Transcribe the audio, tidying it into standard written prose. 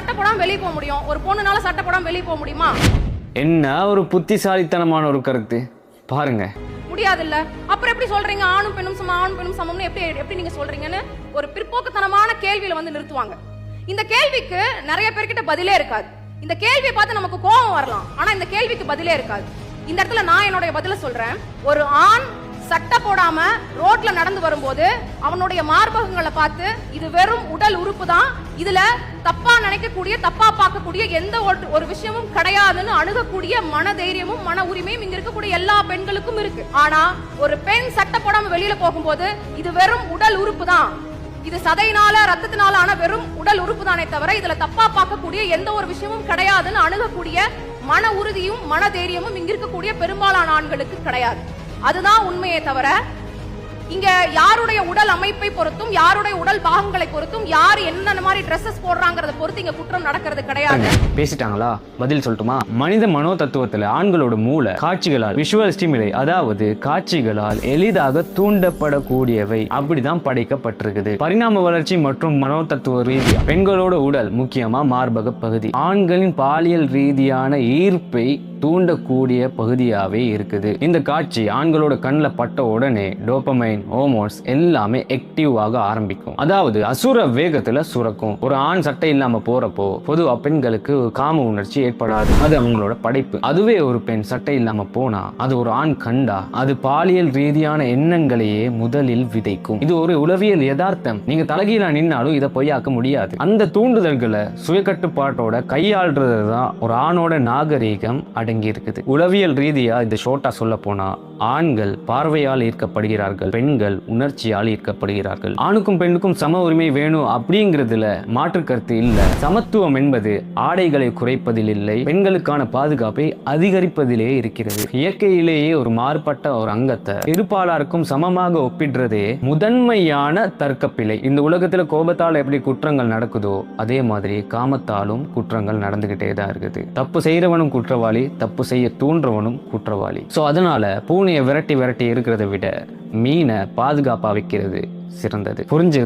சட்டை போடாம வெளியே போக முடியும், ஒரு பொண்ணுனால சட்டை போடாம வெளியே போக முடியுமா? என்ன ஒரு புத்திசாலித்தனமான ஒரு கருத்து பாருங்க. முடியாது இல்ல. அப்புறம் எப்படி சொல்றீங்க ஆணும் பெண்ணும் சமம், ஆணும் பெண்ணும் சமம்னு எப்படி நீங்க சொல்றீங்கன்னு ஒரு பிற்போக்குத்தனமான கேள்வியில வந்து நிறுத்துவாங்க. இந்த கேள்விக்கு நிறைய பேர்கிட்ட பதிலே இருக்காது. இந்த கேள்வியை பார்த்து நமக்கு கோபம் வரலாம், ஆனா இந்த கேள்விக்கு பதிலே இருக்காது. இந்த இடத்துல நான் என்னுடைய பதில சொல்றேன். ஒரு ஆண் சட்டை போடாம ரோட்ல நடந்து வரும்போது அவனுடைய மார்பகங்களை பார்த்து இது வெறும் உடல் உறுப்பு தான், இதுல தப்பா நினைக்கக்கூடிய தப்பா பார்க்கக்கூடிய எந்த ஒரு விஷயமும் கிடையாதுன்னு அணுகக்கூடிய மன தைரியமும் மன உரிமையும் இங்க இருக்கக்கூடிய எல்லா பெண்களுக்கும் இருக்கு. ஆனா ஒரு பெண் சட்டை போடாம வெளியில போகும்போது இது வெறும் உடல் உறுப்பு தான், இது சதையினால ரத்தத்தினால ஆன வெறும் உடல் உறுப்பு தானே தவிர இதுல தப்பா பார்க்கக்கூடிய எந்த ஒரு விஷயமும் கிடையாதுன்னு அணுகக்கூடிய மன உறுதியும் மன தைரியமும் இங்க இருக்கக்கூடிய பெரும்பாலான ஆண்களுக்கு கிடையாது. அதுதான் உண்மையே தவிர இங்க யாருடைய உடல் அமைப்பை பொறுத்தும் யாருடைய உடல் பாகங்களை பொறுத்தும் யார் என்ன மாதிரி ட்ரெஸ்ஸஸ் போடுறாங்கறத பொறுத்து இங்க குற்றம் நடக்கிறது கிடையாது. பேசிட்டாங்களா? பதில் சொல்லட்டுமா? மனித மனோ தத்துவத்துல ஆண்களோட மூளை காட்சிகளால் விஷுவல் ஸ்டிமுலை, அதாவது காட்சிகளால் எளிதாக தூண்டப்படக்கூடியவை அப்படிதான் படைக்கப்பட்டிருக்குது. பரிணாம வளர்ச்சி மற்றும் மனோ தத்துவ ரீதியா பெண்களோட உடல், முக்கியமா மார்பக பகுதி, ஆண்களின் பாலியல் ரீதியான ஈர்ப்பை தூண்டக்கூடிய பகுதியாவே இருக்குது. இந்த காட்சி ஆண்களோட கண்ணில் பட்ட உடனே டோபமைன் ஹோமோன்ஸ் எல்லாமே ஆக்டிவ் ஆக ஆரம்பிக்கும், அதாவது அசுர வேகத்துல சுரக்கும். ஒரு ஆண் சட்டை இல்லாம போறப்போ பொதுவா பெண்களுக்கு காம உணர்ச்சி ஏற்படாது, அது அவங்களோட படைப்பு. அதுவே ஒரு பெண் சட்டை இல்லாம போனா அது ஒரு ஆண் கண்டா அது பாலியல் ரீதியான எண்ணங்களையே முதலில் விதைக்கும். இது ஒரு உளவியல் யதார்த்தம். நீங்க தலைகீழா நின்னாலும் இதை பொய்யாக்க முடியாது. அந்த தூண்டுதல்களை சுயக்கட்டுப்பாட்டோட கையாளுறது தான் ஒரு ஆணோட நாகரீகம் இருக்குது. உளவியல் ரீதியா இந்த ஷோட்டா சொல்ல போனா ஆண்கள் பார்வையால் ஈர்க்கப்படுகிறார்கள், பெண்கள் உணர்ச்சியால் ஈர்க்கப்படுகிறார்கள். ஆணுக்கும் பெண்ணுக்கும் சம உரிமை வேணும் அப்படிங்கிறதுல மாற்று கருத்து இல்ல. சமத்துவம் என்பது ஆடைகளை குறைப்பதில் இல்லை, பெண்களுக்கான பாதுகாப்பை அதிகரிப்பதிலே இருக்கிறது. இயற்கையிலேயே ஒரு மாறுபட்ட ஒரு அங்கத்தை இருப்பாளருக்கும் சமமாக ஒப்பிடுறதே முதன்மையான தர்க்கப்பிழை. இந்த உலகத்துல கோபத்தால் எப்படி குற்றங்கள் நடக்குதோ அதே மாதிரி காமத்தாலும் குற்றங்கள் நடந்துகிட்டே தான் இருக்குது. தப்பு செய்யறவனும் குற்றவாளி, தப்பு செய்ய தூண்டுறவனும் குற்றவாளி. சோ அதனால பூனையை விரட்டி இருக்கிறத விட மீனை பாதுகாப்பா வைக்கிறது சிறந்தது. புரிஞ்சு